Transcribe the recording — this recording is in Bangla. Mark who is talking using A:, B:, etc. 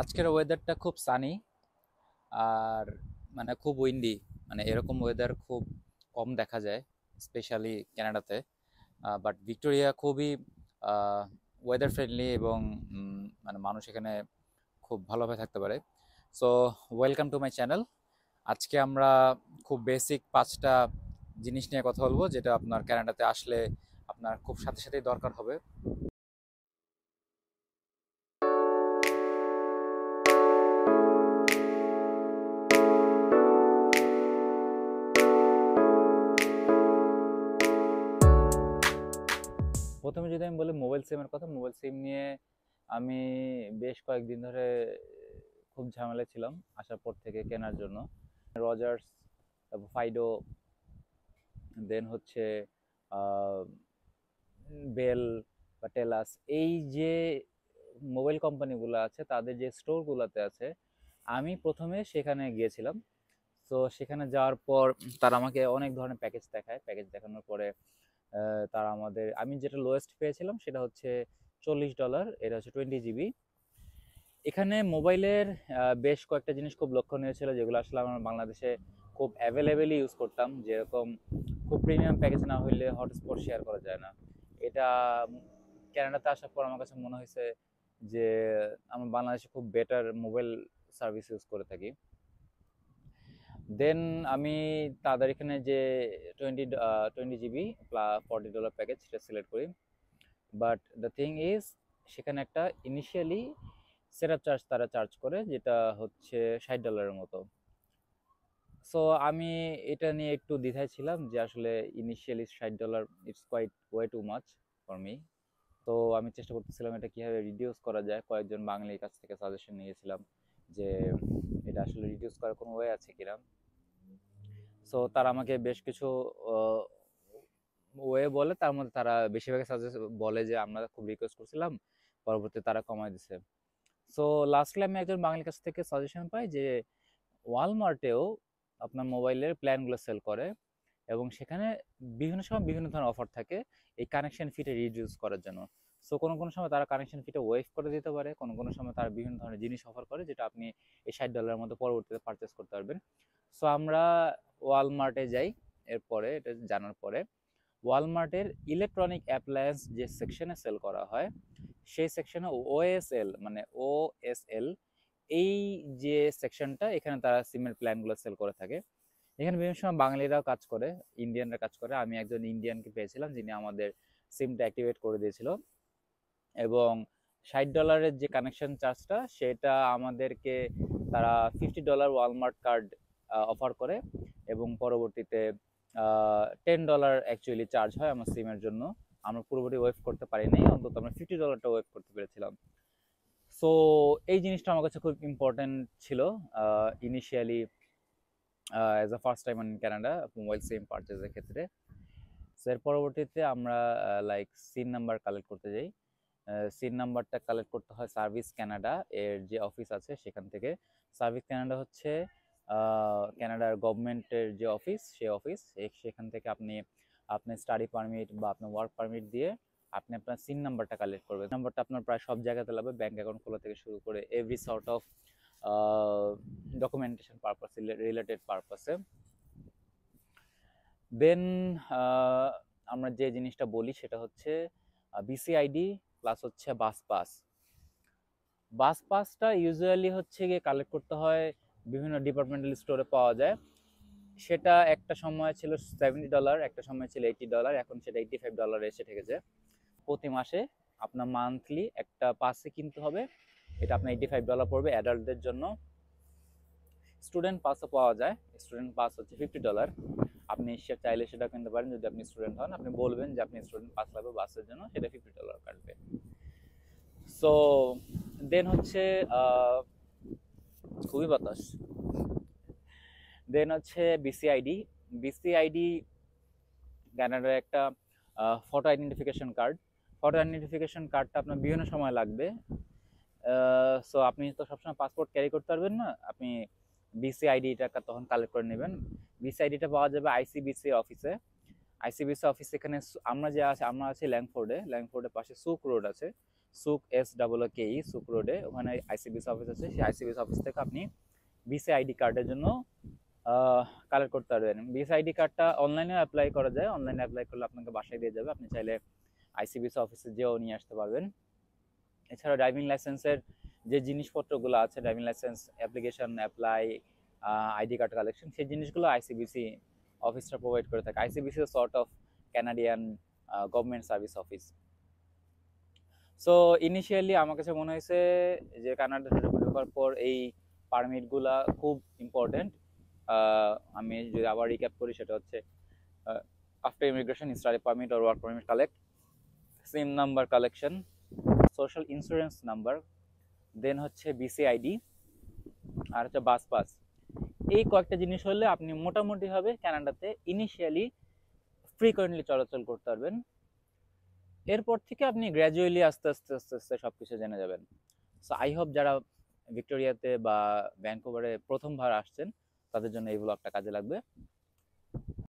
A: আজকের ওয়েদারটা খুব সানি আর খুব উইন্ডি। এরকম ওয়েদার খুব কম দেখা যায়, স্পেশালি কানাডাতে। বাট ভিক্টোরিয়া খুবই ওয়েদার ফ্রেন্ডলি এবং মানুষ এখানে খুব ভালোভাবে থাকতে পারে। So welcome to my channel. আজকে আমরা খুব বেসিক 5টা জিনিস নিয়ে কথা বলবো, যেটা আপনার কানাডাতে আসলে আপনার খুব সাথে সাথেই দরকার হবে। প্রথমে যদি আমি বলি মোবাইল সিমের কথা, মোবাইল সিম নিয়ে আমি বেশ কয়েকদিন ধরে খুব ঝামেলা ছিলাম আসার পর থেকে কেনার জন্য। রজার্স, তারপর ফাইডো, দেন হচ্ছে বেল বা টেলাস, এই যে মোবাইল কোম্পানিগুলো আছে তাদের যে স্টোরগুলোতে আছে, আমি প্রথমে সেখানে গিয়েছিলাম। তো সেখানে যাওয়ার পর তারা আমাকে অনেক ধরনের প্যাকেজ দেখায়। প্যাকেজ দেখানোর পরে আমি যেটা লোয়েস্ট পেয়েছিলাম সেটা হচ্ছে $40। এটা হচ্ছে 20 জিবি। এখানে মোবাইলের বেশ কয়েকটা জিনিস খুব লক্ষণীয় ছিল, যেগুলো আসলে আমরা বাংলাদেশে খুব অ্যাভেলেবেলি ইউজ করতাম। যেরকম খুব প্রিমিয়াম প্যাকেজ না হইলে হটস্পট শেয়ার করা যায় না। এটা কানাডাতে আসার পর আমার কাছে মনে হয়েছে যে আমরা বাংলাদেশে খুব বেটার মোবাইল সার্ভিস ইউজ করে থাকি। দেন আমি তাদের এখানে যে টোয়েন্টি 20 জিবি প্লাস $40 প্যাকেজ সেটা সিলেক্ট করি। বাট দ্য থিং ইজ, সেখানে একটা ইনিশিয়ালি সেটআপ চার্জ তারা চার্জ করে, যেটা হচ্ছে $60 মতো। সো আমি এটা নিয়ে একটু দ্বিধায় ছিলাম যে আসলে initially $60 it's quite way too much for me. তো আমি চেষ্টা করতেছিলাম এটা কিভাবে রিডিউস করা যায়। কয়েকজন বাঙালির কাছ থেকে সাজেশন নিয়েছিলাম যে এটা আসলে রিডিউস করার কোনো ওয়ে আছে কিনা। সো তারা আমাকে বেশ কিছু ওয়ে বলে, তার মধ্যে তারা বেশিরভাগ সাজেস্ট বলে যে আমরা খুব রিকোয়েস্ট করছিলাম, পরবর্তী তারা কমায় দিছে। সো লাস্টলি আমি একজন বাঙালির কাছ থেকে সাজেশন পাই যে ওয়ালমার্টেও আপনার মোবাইলের প্ল্যানগুলো সেল করে, এবং সেখানে বিভিন্ন সময় বিভিন্ন ধরনের অফার থাকে এই কানেকশন ফিটা রিডিউস করার জন্য। সো কোনো কোনো সময় তারা কানেকশন ফিটা ওয়েভ করে দিতে পারে, কোনো কোনো সময় তারা বিভিন্ন ধরনের জিনিস অফার করে, যেটা আপনি এই $60 মধ্যে পরবর্তীতে পারচেস করতে পারবেন। সো আমরা ওয়ালমার্টে যাই। এরপরে এটা জানার পরে ওয়ালমার্টের ইলেকট্রনিক অ্যাপ্লায়েন্স যে সেকশনে সেল করা হয়, সেই সেকশনে ওএসএল ওএসএল এই যে সেকশনটা, এখানে তারা সিমের প্ল্যানগুলো সেল করে থাকে। এখানে বিভিন্ন সময় বাঙালিরাও কাজ করে, ইন্ডিয়ানরা কাজ করে। আমি একজন ইন্ডিয়ানকে পেয়েছিলাম যিনি আমাদের সিমটা অ্যাক্টিভেট করে দিয়েছিল, এবং $60 যে কানেকশন চার্জটা সেটা আমাদেরকে তারা $50 ওয়ালমার্ট কার্ড অফার করে, এবং পরবর্তীতে $10 অ্যাকচুয়ালি চার্জ হয় আমার সিমের জন্য। আমরা পুরোপুরি ওয়েভ করতে পারি নাই, অন্তত আমরা $50টা ওয়েভ করতে পেরেছিলাম। সো এই জিনিসটা আমার কাছে খুব ইম্পর্টেন্ট ছিল initially as a first time in Canada mobile SIM পারচেজের ক্ষেত্রে। সো এর পরবর্তীতে আমরা সিন নাম্বার কালেক্ট করতে যাই। সিন নাম্বারটা কালেক্ট করতে হয় সার্ভিস কানাডা এর যে অফিস আছে সেখান থেকে। সার্ভিস কানাডা হচ্ছে কানাডার গভর্নমেন্টের যে অফিস, সেই অফিস। সেখান থেকে আপনি আপনার স্টাডি পারমিট বা আপনার ওয়ার্ক পারমিট দিয়ে আপনি আপনার সিন নাম্বারটা কালেক্ট করবেন। নাম্বারটা আপনার প্রায় সব জায়গাতে লাগবে, ব্যাংক অ্যাকাউন্ট খোলা থেকে শুরু করে every sort of documentation purpose, related পারপাসে। দেন আমরা যে জিনিসটা বলি সেটা হচ্ছে বিসিআইডি প্লাস হচ্ছে বাস পাস। বাস পাসটা ইউজুয়ালি হচ্ছে গিয়ে কালেক্ট করতে হয়, বিভিন্ন ডিপার্টমেন্টাল স্টোরে পাওয়া যায়। সেটা একটা সময় ছিল $70, একটা সময় ছিল $80, এখন সেটা $85 এসে ঠেকেছে। প্রতি মাসে আপনার মান্থলি একটা পাসে কিনতে হবে, এটা আপনার $85 পড়বে অ্যাডাল্টদের জন্য। স্টুডেন্ট পাসও পাওয়া যায়, স্টুডেন্ট পাস হচ্ছে $50। আপনি চাইলে সেটা কিনতে পারেন। যদি আপনি স্টুডেন্ট হন, আপনি বলবেন যে আপনি স্টুডেন্ট পাস লাগবে বাসের জন্য, সেটা $50 কাটবে। সো দেন হচ্ছে খুবই বাতাস। দেন হচ্ছে বিসিআইডি। বিসিআইডি কানাডার একটা photo identification card. Photo identification কার্ডটা আপনার বিভিন্ন সময় লাগবে। সো আপনি তো সবসময় পাসপোর্ট ক্যারি করতে পারবেন না, আপনি বিসিআইডিটা তখন কালেক্ট করে নেবেন। বিসিআইডিটা পাওয়া যাবে আইসিবিসি অফিসে। আইসিবিসি অফিস এখানে আমরা আছি ল্যাংফোর্ডে। ল্যাংফোর্ডের পাশে সুক রোড আছে। সুক SKK সুক রোডে, ওখানে আইসিবিসি অফিস আছে। সেই আইসিবিসি অফিস থেকে আপনি বিসি আইডি কার্ডের জন্য কালেক্ট করতে পারবেন। বিসি আইডি কার্ডটা অনলাইনে অ্যাপ্লাই করা যায়, অনলাইনে অ্যাপ্লাই করলে আপনাকে বাসায় দিয়ে যাবে, আপনি চাইলে আইসিবিসি অফিসে যেও নিয়ে আসতে পারবেন। এছাড়া ড্রাইভিং লাইসেন্সের যে জিনিসপত্রগুলো আছে, driving licence application, apply, ID card collection, সেই জিনিসগুলো আইসিবিসি অফিসটা প্রোভাইড করে থাকে। ICBC sort of Canadian government service office. So initially আমার কাছে মনে হয়েছে যে কানাডাতে ঢোকার পর এই পারমিটগুলা খুব ইম্পর্টেন্ট। আমি যদি আবার রিক্যাপ করি, সেটা হচ্ছে after immigration study permit or work permit collect, SIM number collection, social insurance number, then হচ্ছে বিসি আইডি, আর হচ্ছে বাস পাস। এই কয়েকটা জিনিস হলে আপনি মোটামুটিভাবে কানাডাতে ইনিশিয়ালি ফ্রিকোয়েন্টলি চলাচল করতে পারবেন। এরপর থেকে আপনি গ্র্যাজুয়ালি আস্তে আস্তে আস্তে আস্তে সবকিছু জেনে যাবেন। সো আই হোপ যারা ভিক্টোরিয়াতে বা ভ্যানকুভারে প্রথমবার আসছেন তাদের জন্য এই ব্লগটা কাজে লাগবে।